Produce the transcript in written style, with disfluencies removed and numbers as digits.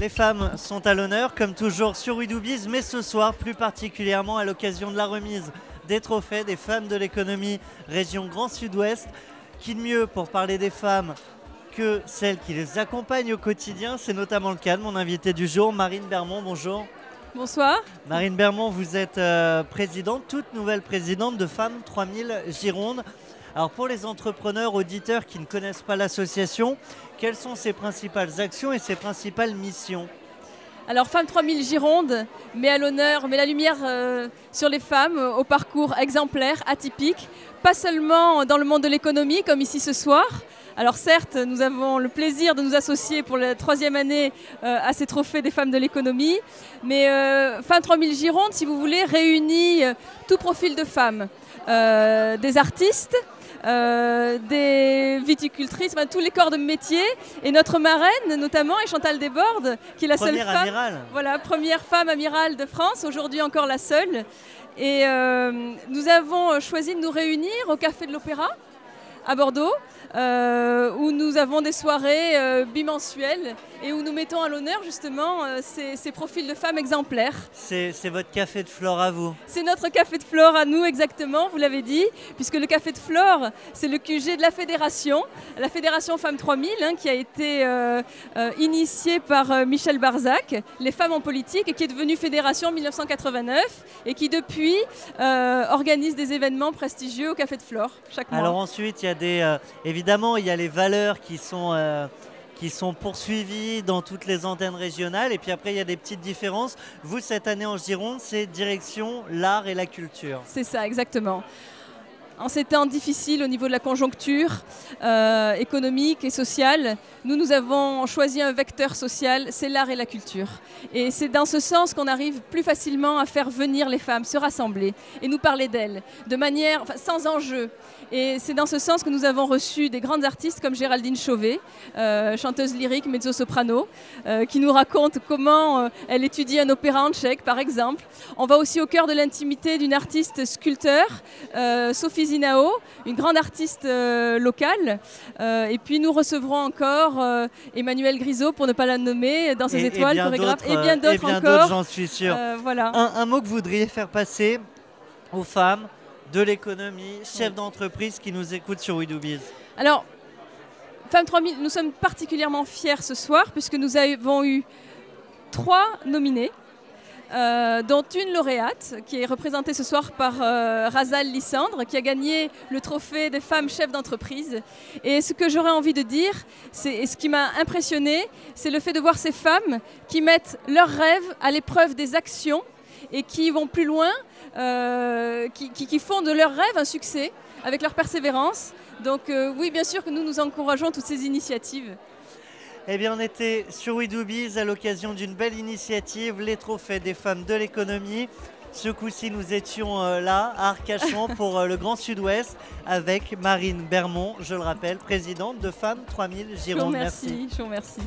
Les femmes sont à l'honneur, comme toujours sur We Do Biz, mais ce soir, plus particulièrement à l'occasion de la remise des trophées des femmes de l'économie région Grand Sud-Ouest. Qui de mieux pour parler des femmes que celles qui les accompagnent au quotidien? C'est notamment le cas de mon invité du jour, Marine Bermond. Bonjour. Bonsoir. Marine Bermond, vous êtes présidente, toute nouvelle présidente de Femmes 3000 Gironde. Alors pour les entrepreneurs, auditeurs qui ne connaissent pas l'association, quelles sont ses principales actions et ses principales missions? Alors Femmes 3000 Gironde met à l'honneur, met la lumière sur les femmes au parcours exemplaire, atypique, pas seulement dans le monde de l'économie comme ici ce soir. Alors certes, nous avons le plaisir de nous associer pour la 3e année à ces trophées des femmes de l'économie, mais Femmes 3000 Gironde, si vous voulez, réunit tout profil de femmes, des artistes, des viticultrices, enfin, tous les corps de métier. Et notre marraine, notamment, est Chantal Desbordes, qui est la seule femme, amirale. Voilà, première femme amirale de France, aujourd'hui encore la seule. Et nous avons choisi de nous réunir au Café de l'Opéra, à Bordeaux, où nous avons des soirées bimensuelles et où nous mettons à l'honneur justement ces profils de femmes exemplaires. C'est votre café de flore à vous? C'est notre café de flore à nous exactement, vous l'avez dit, puisque le café de flore, c'est le QG de la fédération Femmes 3000, hein, qui a été initiée par Michel Barzac, les femmes en politique, et qui est devenue fédération en 1989 et qui depuis organise des événements prestigieux au café de flore chaque mois. Alors ensuite, il y a évidemment, il y a les valeurs qui sont poursuivies dans toutes les antennes régionales. Et puis après, il y a des petites différences. Vous, cette année en Gironde, c'est direction l'art et la culture. C'est ça, exactement. En ces temps difficiles au niveau de la conjoncture économique et sociale, nous avons choisi un vecteur social, c'est l'art et la culture. Et c'est dans ce sens qu'on arrive plus facilement à faire venir les femmes, se rassembler et nous parler d'elles, de manière, sans enjeu. Et c'est dans ce sens que nous avons reçu des grandes artistes comme Géraldine Chauvet, chanteuse lyrique, mezzo-soprano, qui nous raconte comment elle étudie un opéra en tchèque, par exemple. On va aussi au cœur de l'intimité d'une artiste sculpteur, Sophie Zinao, une grande artiste locale. Et puis nous recevrons encore Emmanuel Grisot, pour ne pas la nommer, dans ses étoiles, chorégraphe, et bien d'autres encore. J'en suis sûr. Voilà. Un mot que vous voudriez faire passer aux femmes de l'économie, chefs d'entreprise qui nous écoutent sur We Do Biz? Alors, Femmes 3000, nous sommes particulièrement fiers ce soir puisque nous avons eu 3 nominés, dont une lauréate qui est représentée ce soir par Razal Lissandre, qui a gagné le trophée des femmes chefs d'entreprise. Et ce que j'aurais envie de dire, et ce qui m'a impressionné, c'est le fait de voir ces femmes qui mettent leurs rêves à l'épreuve des actions et qui vont plus loin, qui font de leurs rêves un succès avec leur persévérance. Donc oui, bien sûr que nous encourageons toutes ces initiatives. Eh bien, on était sur We Do Biz à l'occasion d'une belle initiative, les trophées des femmes de l'économie. Ce coup-ci, nous étions là, à Arcachon, pour le Grand Sud-Ouest, avec Marine Bermond, je le rappelle, présidente de Femmes 3000 Gironde. Je vous remercie.